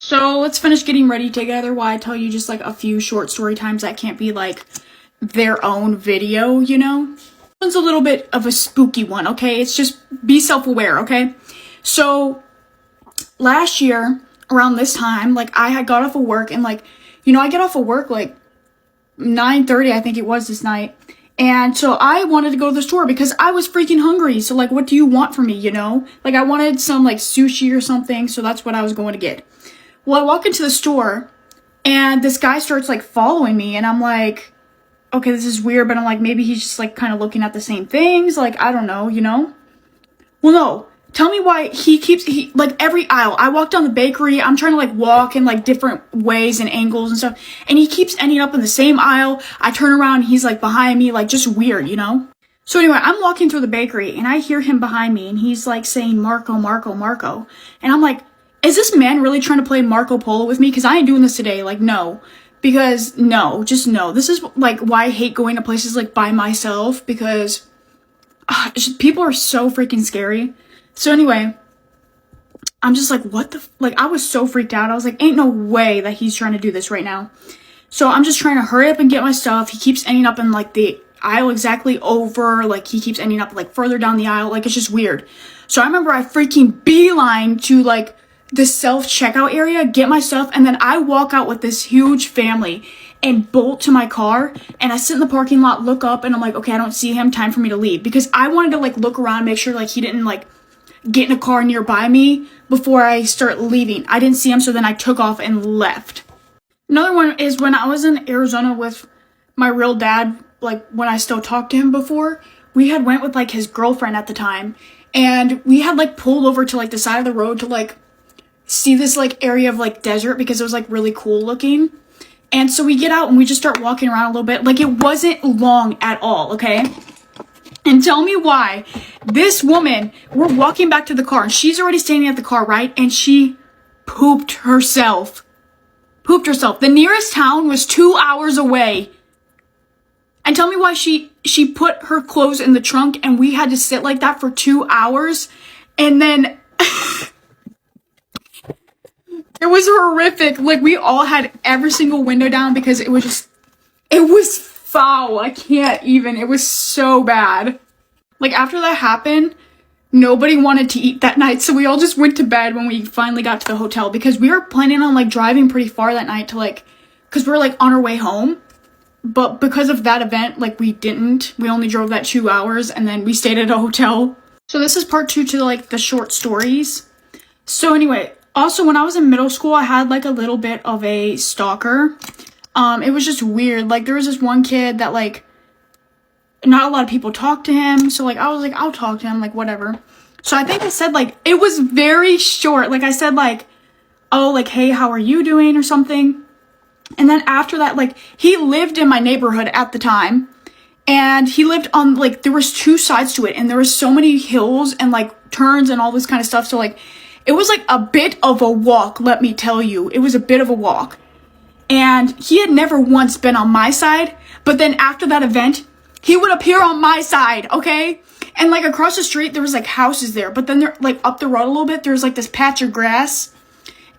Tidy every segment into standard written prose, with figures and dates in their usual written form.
So let's finish getting ready together while I tell you just like a few short story times that can't be like their own video, you know? This one's a little bit of a spooky one, okay? It's just be self-aware, okay? So last year around this time, like I had got off of work and like, I get off of work like 9:30, I think it was this night. And so I wanted to go to the store because I was freaking hungry. So like, what do you want from me, you know? Like I wanted some like sushi or something. So that's what I was going to get. Well, I walk into the store and this guy starts like following me and I'm like, okay, this is weird, but I'm like, maybe he's just like kind of looking at the same things. Like, I don't know, you know? Well, no. Tell me why he like every aisle. I walk down the bakery. I'm trying to like walk in like different ways and angles and stuff. And he keeps ending up in the same aisle. I turn around, he's like behind me, like just weird, you know? So anyway, I'm walking through the bakery and I hear him behind me and he's like saying Marco, Marco, Marco. And I'm like, is this man really trying to play Marco Polo with me? Because I ain't doing this today. Like, no. Because no, just no. This is like why I hate going to places like by myself because people are so freaking scary. So anyway, I'm just like, what the, like, I was so freaked out. I was like, ain't no way that he's trying to do this right now. So I'm just trying to hurry up and get my stuff. He keeps ending up in like the aisle exactly over, like he keeps ending up like further down the aisle. Like it's just weird. So I remember I freaking beeline to like the self-checkout area, get my stuff, and then I walk out with this huge family and bolt to my car, and I sit in the parking lot, look up, and I'm like, okay, I don't see him, time for me to leave. Because I wanted to like look around, make sure like he didn't like get in a car nearby me before I start leaving. I didn't see him, so then I took off and left. Another one is when I was in Arizona with my real dad, like when I still talked to him before, we had went with like his girlfriend at the time, and we had like pulled over to like the side of the road to like see this like area of like desert because it was like really cool looking. And so we get out and we just start walking around a little bit. Like it wasn't long at all, okay? And tell me why this woman, we're walking back to the car and she's already standing at the car, right? And she pooped herself. The nearest town was 2 hours away. And tell me why she put her clothes in the trunk and we had to sit like that for 2 hours. And then it was horrific. Like we all had every single window down because it was foul. I can't even. It was so bad. Like after that happened, nobody wanted to eat that night. So we all just went to bed when we finally got to the hotel because we were planning on like driving pretty far that night to like, because we were like on our way home. But because of that event, like we didn't. We only drove that 2 hours and then we stayed at a hotel. So this is part 2 to like the short stories. So anyway, also when I was in middle school, I had like a little bit of a stalker. It was just weird. Like there was this one kid that like not a lot of people talked to him. So like I was like, I'll talk to him, like whatever. So I think I said like, it was very short. Like I said like, oh, like, hey, how are you doing or something. And then after that, like he lived in my neighborhood at the time. And he lived on like, there was 2 sides to it. And there was so many hills and like turns and all this kind of stuff. So like, it was like a bit of a walk, let me tell you. It was a bit of a walk. And he had never once been on my side, but then after that event, he would appear on my side, okay? And like across the street, there was like houses there, but then there, like up the road a little bit, there was like this patch of grass,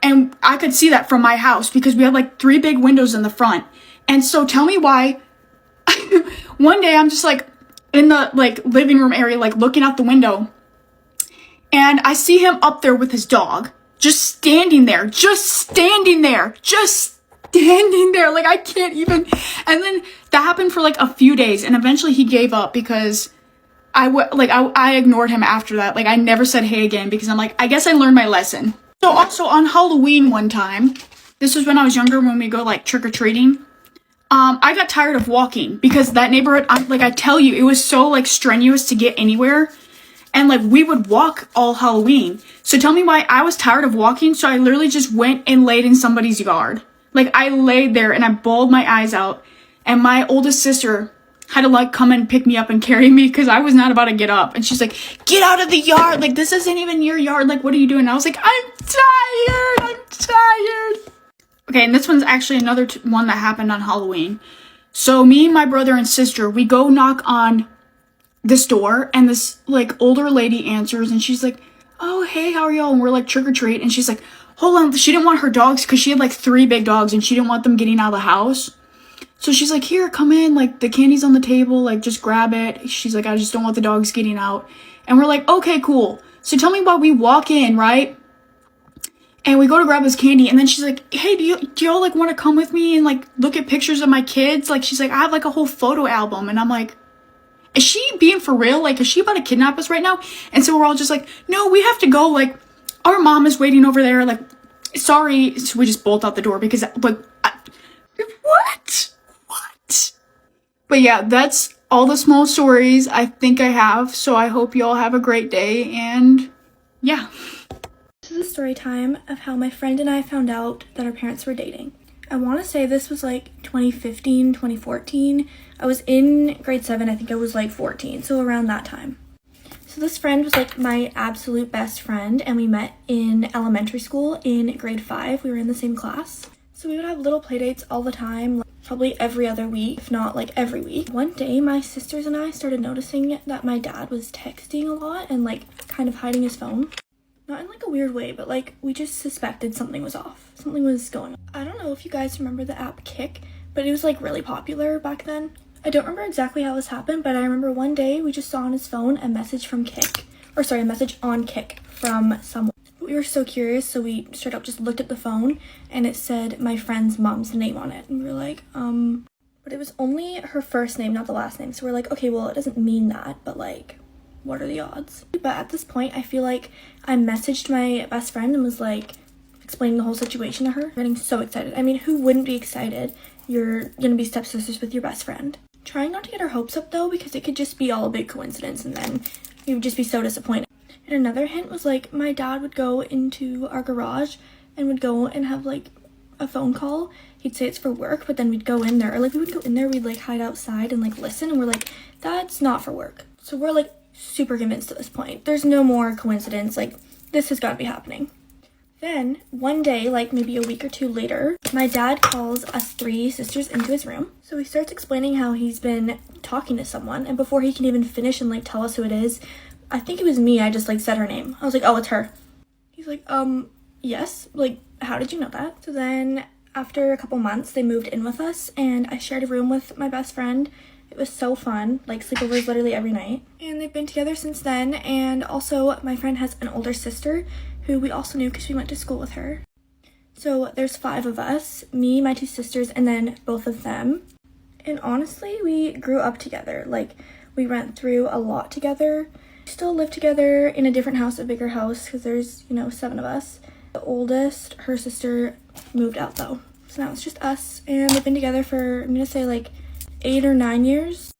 and I could see that from my house because we had like 3 big windows in the front. And so tell me why, one day I'm just like in the like living room area, like looking out the window, and I see him up there with his dog, just standing there, like I can't even. And then that happened for like a few days and eventually he gave up because I ignored him after that. Like I never said hey again because I'm like, I guess I learned my lesson. So also on Halloween one time, this was when I was younger, when we go like trick-or-treating, I got tired of walking because that neighborhood, I tell you, it was so like strenuous to get anywhere. And like we would walk all Halloween. So tell me why I was tired of walking. So I literally just went and laid in somebody's yard. Like I laid there and I bawled my eyes out, and my oldest sister had to like come and pick me up and carry me because I was not about to get up. And she's like, get out of the yard. Like this isn't even your yard. Like what are you doing? And I was like, I'm tired. Okay, and this one's actually another one that happened on Halloween. So me and my brother and sister, we go knock on this door, and this like older lady answers, and she's like, oh, hey, how are y'all? And we're like, trick or treat. And she's like, hold on, she didn't want her dogs, because she had like 3 big dogs and she didn't want them getting out of the house. So she's like, here, come in, like the candy's on the table, like just grab it. She's like, I just don't want the dogs getting out. And we're like, okay, cool. So tell me why we walk in, right? And we go to grab this candy, and then she's like, hey, do y'all like want to come with me and like look at pictures of my kids? Like, she's like, I have like a whole photo album. And I'm like, is she being for real? Like, is she about to kidnap us right now? And so we're all just like, no, we have to go. Like, our mom is waiting over there. Like, sorry. So we just bolt out the door because, like, what? But yeah, that's all the small stories I think I have. So I hope you all have a great day, and yeah. This is a story time of how my friend and I found out that our parents were dating. I want to say this was like 2015, 2014. I was in grade 7. I think I was like 14, so around that time. So this friend was like my absolute best friend, and we met in elementary school in grade 5. We were in the same class. So we would have little playdates all the time, like probably every other week, if not like every week. One day, my sisters and I started noticing that my dad was texting a lot and like kind of hiding his phone. Not in like a weird way, but like we just suspected something was off. Something was going on. I don't know if you guys remember the app Kik, but it was like really popular back then. I don't remember exactly how this happened, but I remember one day we just saw on his phone a message from Kik, a message on Kik from someone. We were so curious, so we straight up just looked at the phone, and it said my friend's mom's name on it. And we were like, but it was only her first name, not the last name. So we're like, okay, well, it doesn't mean that, but like, what are the odds? But at this point, I feel like I messaged my best friend and was like, explaining the whole situation to her. Getting so excited. I mean, who wouldn't be excited? You're gonna be stepsisters with your best friend. Trying not to get our hopes up though, because it could just be all a big coincidence, and then we would just be so disappointed. And another hint was like my dad would go into our garage and would go and have like a phone call. He'd say it's for work, but then we'd go in there, or like we would go in there, we'd like hide outside and like listen, and we're like, that's not for work. So we're like super convinced at this point. There's no more coincidence, like this has got to be happening. Then one day, like maybe a week or 2 later, my dad calls us 3 sisters into his room. So he starts explaining how he's been talking to someone, and before he can even finish and like tell us who it is, I think it was me, I just like said her name. I was like, oh, it's her. He's like, yes, like, how did you know that? So then after a couple months, they moved in with us, and I shared a room with my best friend. It was so fun, like sleepovers literally every night. And they've been together since then, and also my friend has an older sister who we also knew because we went to school with her. So there's 5 of us, me, my 2 sisters, and then both of them. And honestly, we grew up together. Like, we went through a lot together. We still live together in a different house, a bigger house, because there's, 7 of us. The oldest, her sister, moved out though. So now it's just us, and we've been together for, I'm gonna say like 8 or 9 years.